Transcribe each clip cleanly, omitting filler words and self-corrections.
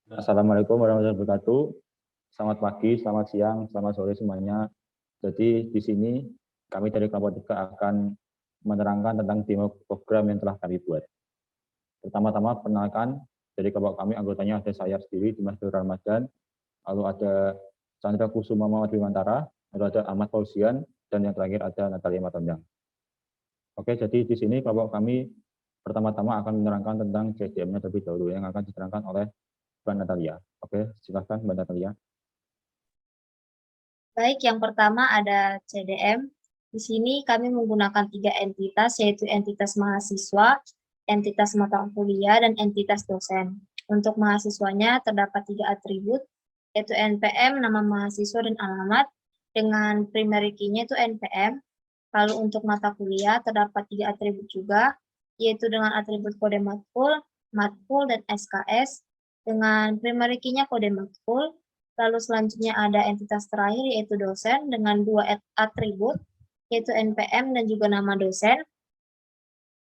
Assalamualaikum warahmatullahi wabarakatuh. Selamat pagi, selamat siang, selamat sore semuanya. Jadi di sini kami dari kelompok 3 akan menerangkan tentang demo program yang telah kami buat. Pertama-tama perkenalkan dari kelompok kami, anggotanya ada saya sendiri, Dimas Nur Ramadan, lalu ada Chandra Kusuma Muhammad Bimantara, lalu ada Ahmad Fauzian, dan yang terakhir ada Natalia Matondang. Oke, jadi di sini kelompok kami pertama-tama akan menerangkan tentang CDM-nya terlebih dahulu yang akan diterangkan oleh Mbak Natalia. Oke, silakan Mbak Natalia. Baik, yang pertama ada CDM. Di sini kami menggunakan 3 entitas, yaitu entitas mahasiswa, entitas mata kuliah, dan entitas dosen. Untuk mahasiswanya terdapat 3 atribut, yaitu NPM, nama mahasiswa, dan alamat, dengan primary key-nya itu NPM. Lalu untuk mata kuliah terdapat 3 atribut juga, yaitu dengan atribut kode matkul, dan SKS, dengan primary key-nya kode matkul. Lalu selanjutnya ada entitas terakhir yaitu dosen dengan 2 atribut yaitu NPM dan juga nama dosen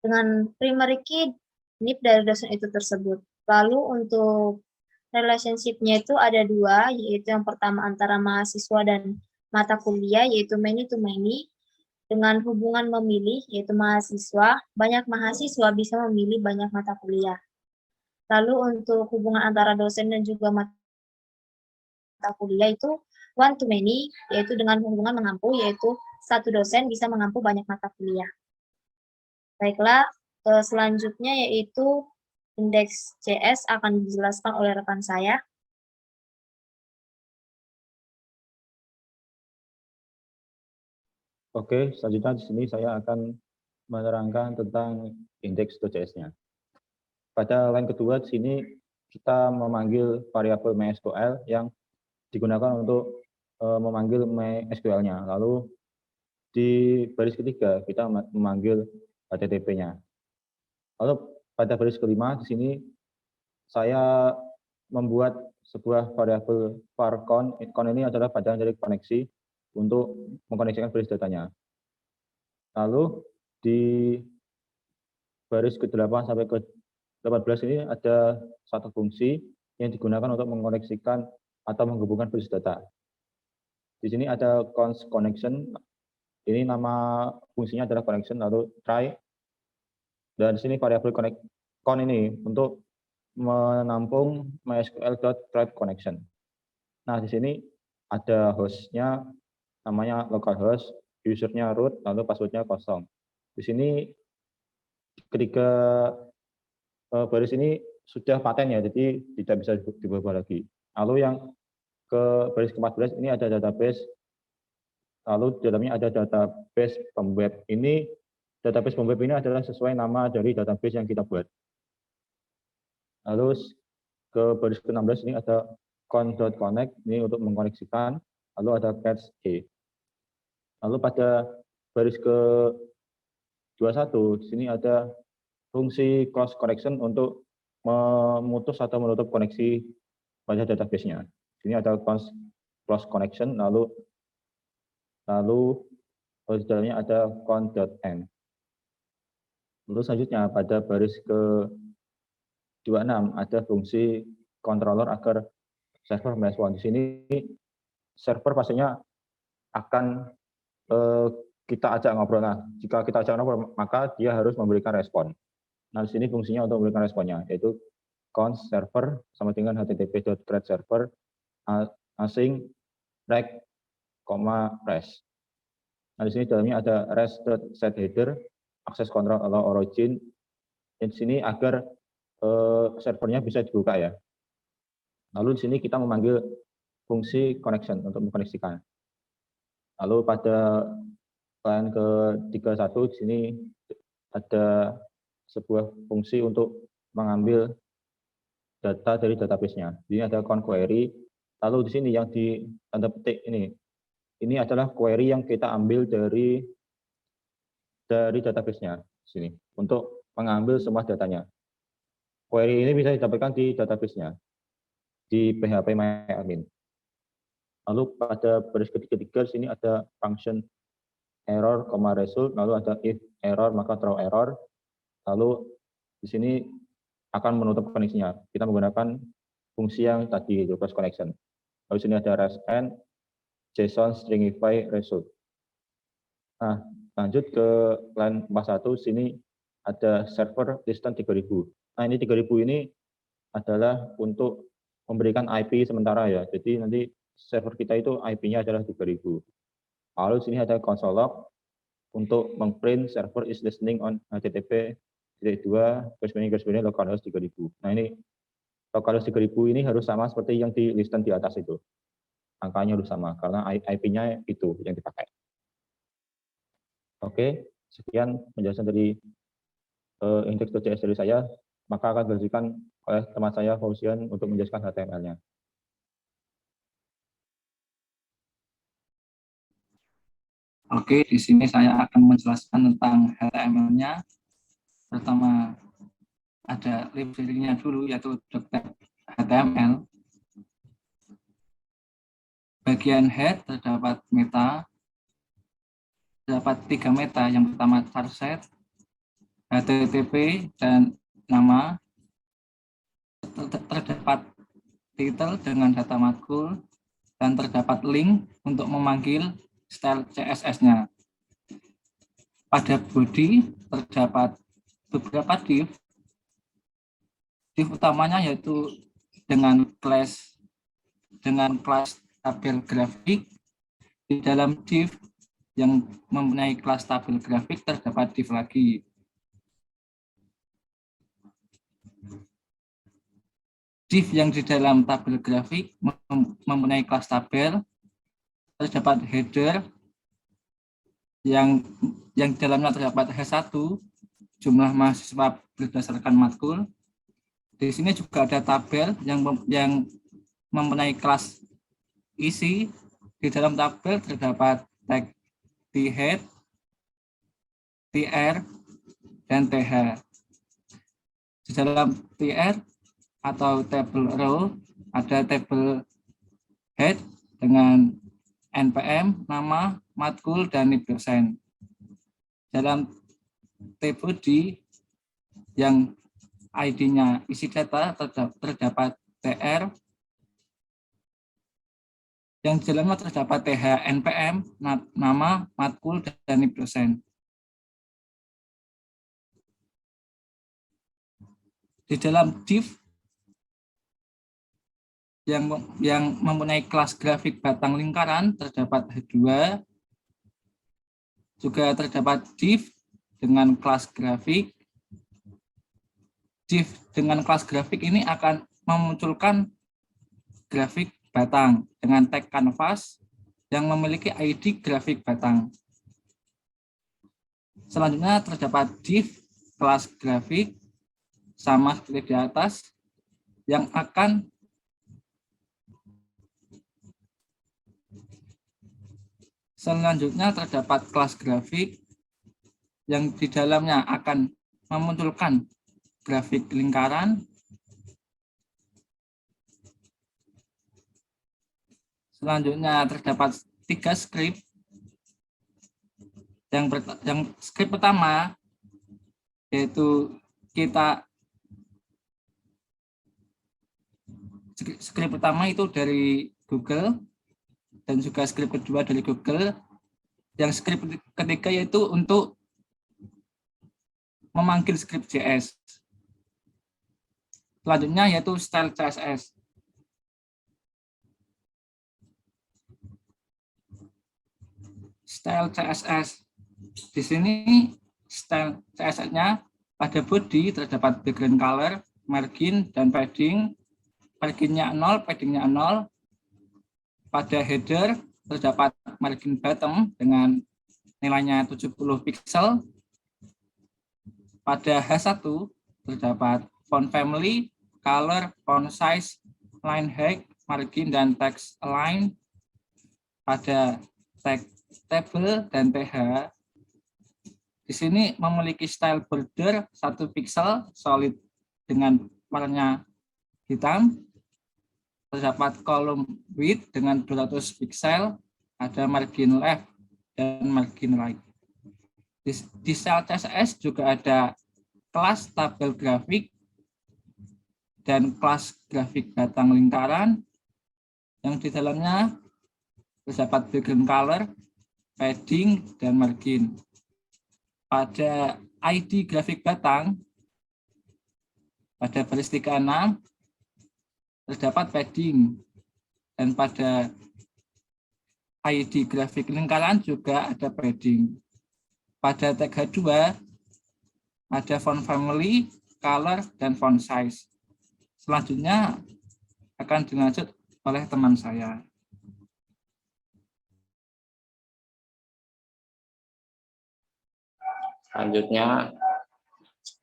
dengan primary key NIP dari dosen itu tersebut. Lalu untuk relationship-nya itu ada 2, yaitu yang pertama antara mahasiswa dan mata kuliah yaitu many to many dengan hubungan memilih yaitu mahasiswa, banyak mahasiswa bisa memilih banyak mata kuliah. Lalu untuk hubungan antara dosen dan juga mata kuliah itu one to many, yaitu dengan hubungan mengampu, yaitu satu dosen bisa mengampu banyak mata kuliah. Baiklah, selanjutnya yaitu indeks CS akan dijelaskan oleh rekan saya. Oke, selanjutnya di sini saya akan menerangkan tentang indeks CS-nya. Pada line kedua di sini kita memanggil variabel MySQL yang digunakan untuk memanggil MySQL-nya. Lalu di baris ketiga kita memanggil HTTP-nya. Lalu pada baris kelima di sini saya membuat sebuah variabel varcon. Con ini adalah badan dari koneksi untuk mengkoneksikan baris datanya. Lalu di baris ke-8 sampai ke-18 ini ada satu fungsi yang digunakan untuk mengkoneksikan atau menghubungkan baris data. Di sini ada const connection. Ini nama fungsinya adalah connection, lalu try. Dan di sini variabel con ini untuk menampung mysql.try connection. Nah, di sini ada hostnya, namanya localhost, usernya root, lalu passwordnya kosong. Di sini ketiga baris ini sudah paten ya, jadi tidak bisa diubah lagi. Lalu yang ke baris ke-14 ini ada database, lalu di dalamnya ada database pemweb. Ini database pemweb ini adalah sesuai nama dari database yang kita buat. Lalu ke baris ke-16 ini ada con.connect, ini untuk mengkoneksikan, lalu ada catch E. Lalu pada baris ke-21 di sini ada fungsi cross connection untuk memutus atau menutup koneksi pada database-nya. Di sini ada cross connection, lalu di dalamnya ada con.end. Lalu selanjutnya pada baris ke-26 ada fungsi controller agar server merespon. Di sini server pastinya akan kita ajak ngobrol. Nah, jika kita ajak ngobrol, maka dia harus memberikan respon. Nah, di sini fungsinya untuk memberikan responnya, yaitu const server sama dengan http.create-server async rect, rest. Nah, di sini dalamnya ada rest.setHeader, akses control atau origin. Dan di sini agar servernya bisa dibuka ya. Lalu di sini kita memanggil fungsi connection untuk mengkoneksikan. Lalu pada line ke-31 di sini ada sebuah fungsi untuk mengambil data dari database-nya. Ini ada con query. Lalu di sini yang di tanda petik ini adalah query yang kita ambil dari database-nya sini untuk mengambil semua datanya. Query ini bisa didapatkan di database-nya di PHP MyAdmin. Lalu pada baris ketiga di sini ada function error, result, lalu ada if error maka throw error. Lalu di sini akan menutup koneksinya. Kita menggunakan fungsi yang tadi itu cross connection. Lalu sini ada REST-N, JSON Stringify Result. Nah, lanjut ke line 41, sini ada server distance 3000. Nah, ini 3000 ini adalah untuk memberikan IP sementara ya. Jadi nanti server kita itu IP-nya adalah 3000. Lalu sini ada console log untuk mengprint server is listening on http://localhost 3000. Nah, ini localhost 3000 ini harus sama seperti yang di listen di atas itu. Angkanya harus sama karena IP-nya itu yang dipakai. Oke, sekian penjelasan dari index.js dari saya. Maka akan dilanjutkan oleh teman saya Fauzian untuk menjelaskan HTML-nya. Oke, di sini saya akan menjelaskan tentang HTML-nya. Pertama, ada library-nya dulu, yaitu .html. Bagian head terdapat meta, terdapat 3 meta. Yang pertama charset, HTTP, dan nama. Terdapat title dengan data matkul, dan terdapat link untuk memanggil style CSS-nya. Pada body terdapat beberapa div. Div utamanya yaitu dengan kelas tabel grafik. Di dalam div yang mempunyai kelas tabel grafik terdapat div lagi. Div yang di dalam tabel grafik mempunyai kelas tabel, terdapat header yang di dalamnya terdapat H1, jumlah mahasiswa berdasarkan matkul. Di sini juga ada tabel yang mempunyai kelas isi. Di dalam tabel terdapat tag thead, tr, dan th. Di dalam tr atau table row ada table head dengan npm, nama, matkul, dan nib dosen. Dalam tbody yang ID-nya isi data terdapat tr, yang di dalamnya terdapat th, npm, nama, matkul, dan nib dosen. Di dalam div yang mempunyai kelas grafik batang lingkaran terdapat H2, juga terdapat div dengan kelas grafik. Div dengan kelas grafik ini akan memunculkan grafik batang dengan tag canvas yang memiliki ID grafik batang. Selanjutnya terdapat div kelas grafik sama seperti di atas yang akan selanjutnya terdapat kelas grafik yang di dalamnya akan memunculkan grafik lingkaran. Selanjutnya terdapat 3 script. Yang script pertama yaitu script pertama itu dari Google, dan juga script kedua dari Google. Yang script ketiga yaitu untuk memanggil script JS. Selanjutnya yaitu style CSS. Style CSS. Di sini style CSS-nya pada body terdapat background color, margin, dan padding. Marginnya 0, paddingnya 0. Pada header terdapat margin bottom dengan nilainya 70 pixel. Pada H1 terdapat font family, color, font size, line height, margin, dan text align. Pada tag table dan th di sini memiliki style border 1 pixel solid dengan warnanya hitam. Terdapat kolom width dengan 200 pixel, ada margin left dan margin right. Di style CSS juga ada kelas tabel grafik dan kelas grafik batang lingkaran yang di dalamnya terdapat background color, padding, dan margin. Pada ID grafik batang, pada baris 36 terdapat padding, dan pada ID grafik lingkaran juga ada padding. Pada tag H2 ada font family, color, dan font size. Selanjutnya akan dilanjut oleh teman saya. Selanjutnya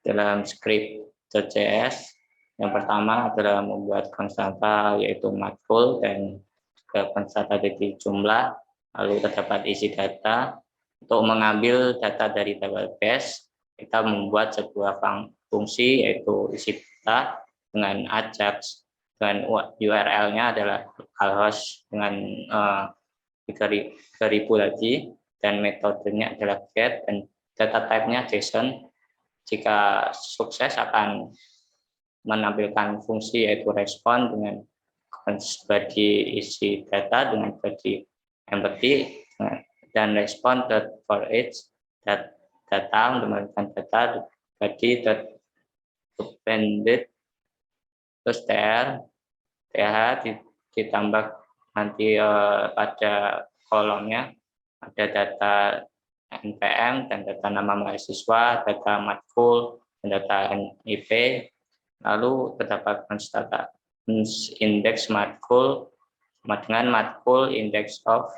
dalam script.js yang pertama adalah membuat konstanta yaitu matkul dan juga konstanta dari jumlah, lalu terdapat isi data. Untuk mengambil data dari database, kita membuat sebuah fungsi yaitu isi data dengan Ajax, dan URL-nya adalah localhost dengan 3000 lagi, dan metodenya adalah get, dan data type-nya JSON. Jika sukses akan menampilkan fungsi yaitu respon dengan body isi data dengan body empty, dan respon for each data mengembalikan data body appended, terus th ditambah nanti pada kolomnya ada data NPM dan data nama mahasiswa, data matkul, dan data NIP. Lalu terdapat konstanta indeks matkul sama dengan matkul index of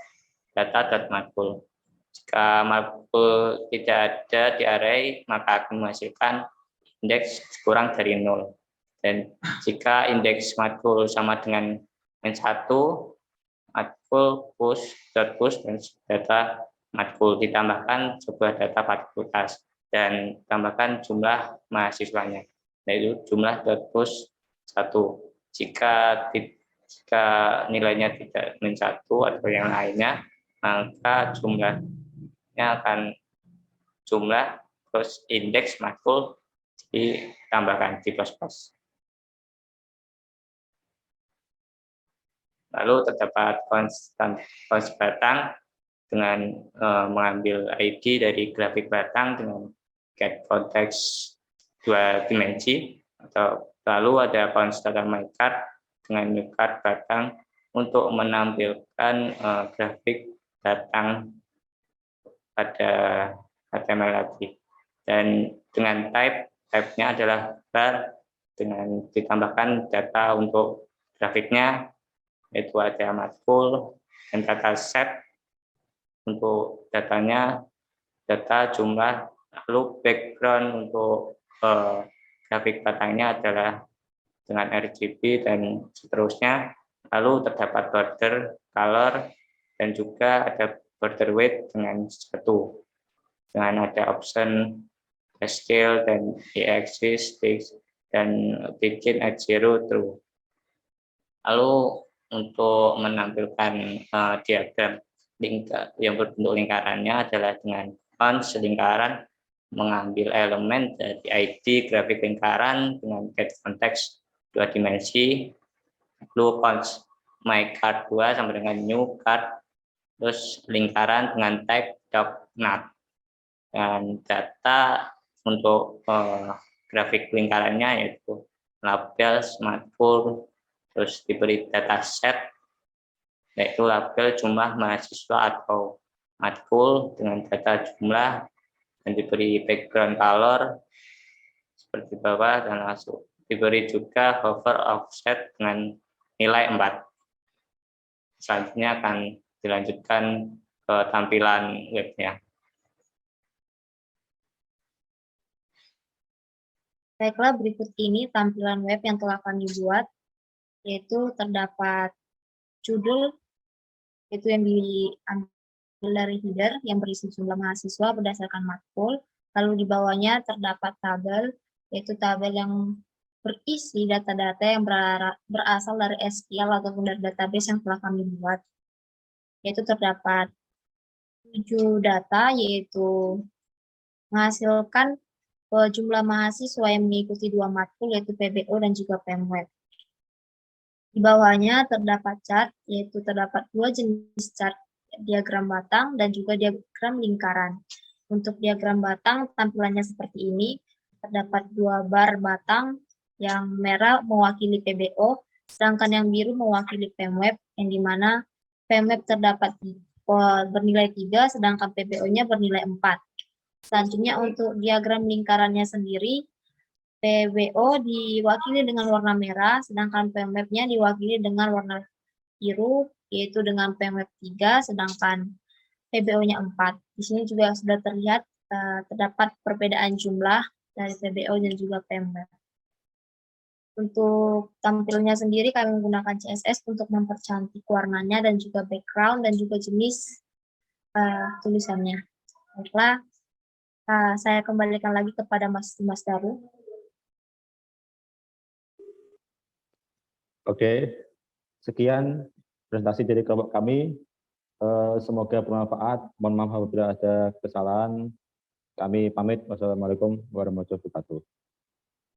data.matkul. Jika matkul tidak ada di array, maka akan menghasilkan indeks kurang dari 0. Dan jika indeks matkul sama dengan -1, matkul push dan data matkul, ditambahkan sebuah data fakultas dan tambahkan jumlah mahasiswanya, yaitu jumlah push 1. Jika nilainya tidak -1 atau yang lainnya, maka jumlahnya akan jumlah terus indeks matkul ditambahkan di plus. Lalu terdapat konstan batang dengan mengambil ID dari grafik batang dengan get konteks 2 dimensi, atau lalu ada konstan myCard dengan myCard batang untuk menampilkan grafik batang pada HTML lagi, dan dengan type-nya adalah bar dengan ditambahkan data untuk grafiknya, yaitu ada matkul dan data set untuk datanya, data jumlah, lalu background untuk grafik batangnya adalah dengan RGB dan seterusnya. Lalu terdapat border, color, dan juga ada border weight dengan 1, dengan ada option scale dan axis dan begin at 0 true. Lalu untuk menampilkan diagram yang berbentuk lingkarannya adalah dengan cons lingkaran, mengambil elemen dari ID grafik lingkaran dengan get konteks 2 dimensi, lalu cons myCard 2 sama dengan new card, terus lingkaran dengan type .NUT, dan data untuk grafik lingkarannya yaitu label matkul, terus diberi data set yaitu label jumlah mahasiswa atau matkul dengan data jumlah, dan diberi background color seperti bawah, dan langsung diberi juga hover offset dengan nilai 4. Selanjutnya akan dilanjutkan ke tampilan webnya. Baiklah, berikut ini tampilan web yang telah kami buat, yaitu terdapat judul, yaitu yang diambil dari header yang berisi jumlah mahasiswa berdasarkan matkul, lalu di bawahnya terdapat tabel, yaitu tabel yang berisi data-data yang berasal dari SQL ataupun dari database yang telah kami buat, yaitu terdapat 7 data, yaitu menghasilkan jumlah mahasiswa yang mengikuti 2 matkul yaitu PBO dan juga Pemweb. Di bawahnya terdapat chart, yaitu terdapat 2 jenis chart, diagram batang dan juga diagram lingkaran. Untuk diagram batang tampilannya seperti ini, terdapat 2 bar batang, yang merah mewakili PBO, sedangkan yang biru mewakili Pemweb, yang dimana Pemweb terdapat bernilai 3, sedangkan PBO-nya bernilai 4. Selanjutnya untuk diagram lingkarannya sendiri, PBO diwakili dengan warna merah, sedangkan Pemweb-nya diwakili dengan warna biru, yaitu dengan Pemweb 3, sedangkan PBO-nya 4. Di sini juga sudah terlihat terdapat perbedaan jumlah dari PBO dan juga Pemweb. Untuk tampilnya sendiri kami menggunakan CSS untuk mempercantik warnanya dan juga background dan juga jenis tulisannya. Baiklah, saya kembalikan lagi kepada Mas Daru. Oke, sekian presentasi dari kelompok kami. Semoga bermanfaat. Mohon maaf apabila ada kesalahan. Kami pamit. Wassalamualaikum warahmatullahi wabarakatuh.